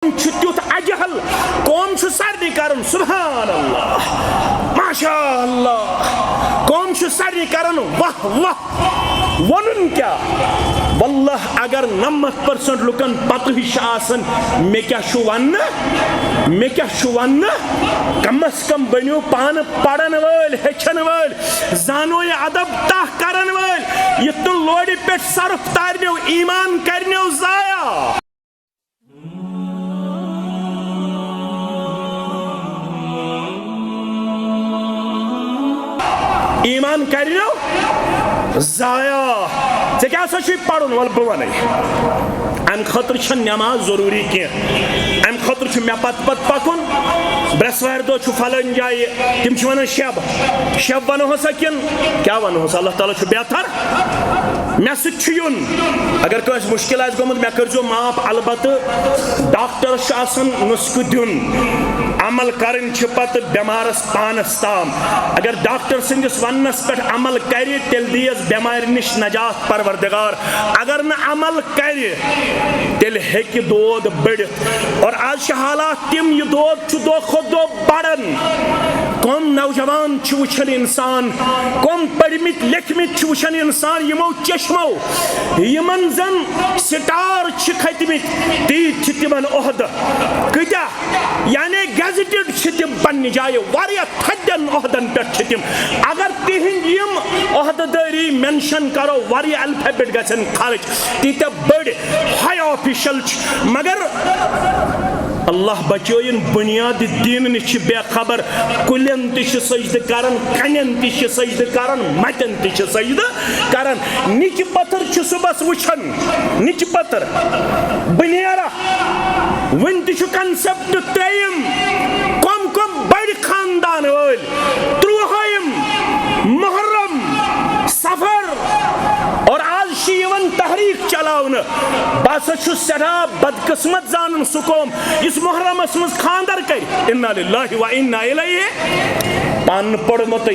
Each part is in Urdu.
تیوت اجہل قوم سارے کرن سبحان اللہ ماشاء اللہ قوم سارے کرن واہ واہ ونن کیا واللہ اگر 90% لکن پتہ ہش آسن مے کیا چھو ون کم از کم بنیو پان پڑھن ول ہچن ول زانو یہ ادب تہ کرن ول یہ تو لوڑی پہ صرف تارنیو ایمان کرنیو ضائع ایمان کرنیو ضائع ژے کیا سا چھ پڑھن ول بہ ونے ام خاطر چھ نماز ضروری کی ام خاطر چھ مے پت پکن برسوار دو چھ فلن جائے تم چھ ونان شب ونو ہسا کن کیا ونو ہسا اللہ تعالیٰ چھ بہتر مے سۭتۍ چھ یُن اگر کٲنٛسہِ مشکل آسہِ گوٚمُت مے کٔرزیو معاف البتہ ڈاکٹرس چھ آسان نسخہٕ دیُن عمل کرن چھ پتہ بیمارس پانس تام اگر ڈاکٹر سندس وننس پہ عمل کر تیل دیس بیمار نش نجات پروردگار اگر نہ عمل کر تیل ہیکہ دود بڑھت اور آج حالات تم یہ دود دو خود دو بڑھن کم نوجوان وچھن انسان کم پڑھمت لکھمت وچھن انسان یمو چشمو یمن زن سٹار کھتمت تیت تمن عہدہ کتیا یعنی گیزٹڈ تم پنہ جائے واریاہ تھدین عہدن پہ تم اگر تہند یم عہدہ داری مینشن کرو واریاہ الفابیٹ گژھن خرچ تیتہ بڑ ہائی آفیشل مگر اللہ بچوین بنیاد دین نش بے خبر کلین تش سجدہ کرن کنین تش سجدہ کرن متن تش سجدہ کرن نچ پتھر چھ صبح وچھن نچ پتھر بنیارہ ون تش کنسپٹ تریم کم کم بڑ خاندان ول تروہم محرم سفر اور آج شیون تحریک چلاؤن باسا چھو سٹھا بدقسمت زانن سکوم اس محرم اسمز خاندر کر انا للہ و انا الیہ پان پڑھمت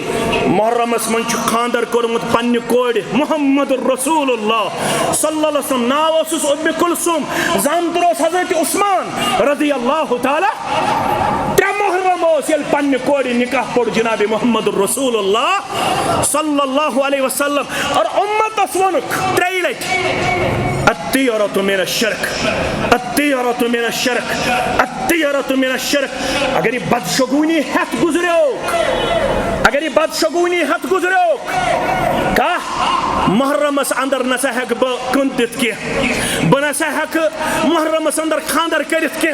محرم اسمن چھو خاندر کرمت پنی کوڑ محمد رسول اللہ صلی اللہ علیہ وسلم ناو اسس ام کلثوم زانتروس حضرت عثمان رضی اللہ تعالی محرم اس یل پنہ کوڑ نکاح پڑ جناب محمد رسول اللہ صلی اللہ علیہ وسلم اور امت اس ونک ترے لٹ الطیرۃ من الشرک الطیرۃ من الشرک الطیرۃ من الشرک اگر یہ بدشگونی ہتھ گزریوک اگر یہ بدشگونی ہتھ گزریوک کہا محرمس اندر نسا ہیک بہ کنتت کی بہ نسا ہیک محرمس اندر خاندر کرت کی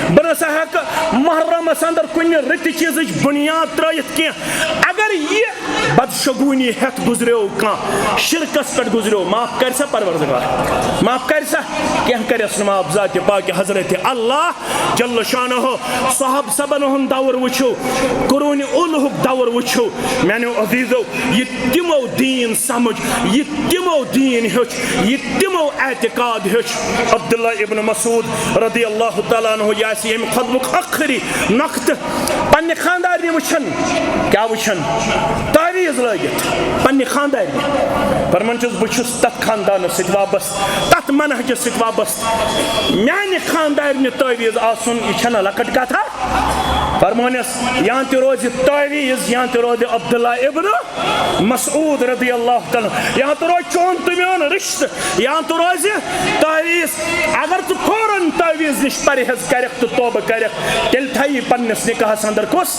بہ نسا ہیک محرمس اندر کن رت چیز بنیاد ترائت کی اگر یہ بدشگونی ہیت گزریو کان شرکس پہ گزریو معاف کر سا پروردگار معاف کر سا کیا کرس معاف ذات پاک حضرت اللہ جل شانہ صحاب سبن ہند دور وچھو قرون اولہک دور وچھو میانو عزیزو یہ تمو دین سمجھ یہ تمو دین ہچ یہ تمو اعتقاد ہچ عبداللہ ابن مسعود رضی اللہ تعالیٰ عنہ یاسی ام خود مخخری نقط پنہ خاندارنی وچھن کیا وچھن تعویز لگت پنہ خاندارنی فرمان چھس بچھس تت خاندان ست وابست تت منہج ست وابست میانہ خاندارنی تعویز آسن یہ چھنا لکٹ کتھا فرمانس یہاں تی روز تعویز یہاں تی روز عبداللہ ابن مسعود رضی اللہ تعالیٰ یہاں تی روز چون تمیون رشت یہاں تی روز تعویز اگر تو فوراً تعویز نش پرہیز کرک تو توبہ کرک تیل تھائی پنس نکاح اندر کس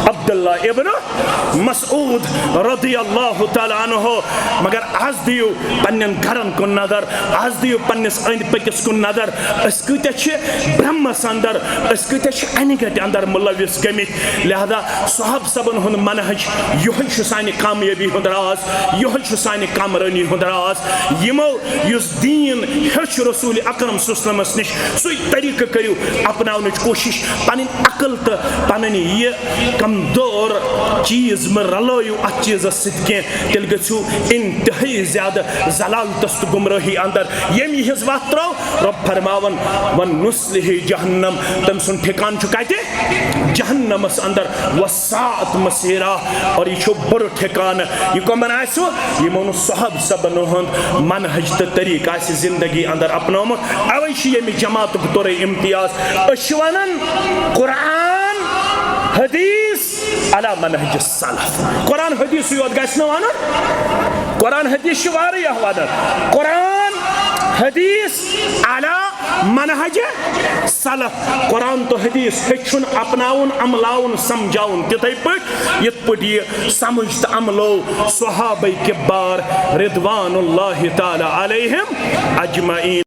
عبداللہ ابن مسعود رضی اللہ تعالیٰ عنہ مگر آز دیو پنن گھرن کن نظر آز دیو پنس اند پکس کن نظر اس کتیا چھ برہمس اندر اس کتیا چھ انگت اندر ملوث گمت لہذا صحاب سبن ہن منہج یہ سانہ کامیابی ہند راز یہ سانہ کامرانی ہند راز یمو یس دین ہچ رسول اکرم صلی اللہ علیہ وسلم نش سی طریقہ کریو اپناونچ کوشش پن عقل تو پن یہ کمزور چیز میں رلو ات چیز ست کی تیل گھو انتہائی زیادہ ضلالتس تو گمراہی اندر یم یہ وت ترو رب فرماون ون نسلہ جہنم تم سن ٹھکان کتہ جہنمس اندر وساعت مسیرہ اور یہ چھو بڑ ٹھکان یہ کمن آسو یہ مونو صحب سبنو ہند منہج تو طریق آسی زندگی اندر اپنومت اویشی یہ جماعت بطور امتیاز اشوانن قرآن حدیث علی منہج السلف قرآن حدیث یوت گژھنہٕ وَنُن قرآن حدیث چھُ واریاہ وَنان قرآن حدیث علی منہج سلف قرآن تو حدیث ہیچھن اپناؤن عملاؤن سمجھاؤن تتھے پٹ یت پٹ یہ سمجھ تو عملو صحابہ کبار رضوان اللہ تعالی علیہم اجمعین.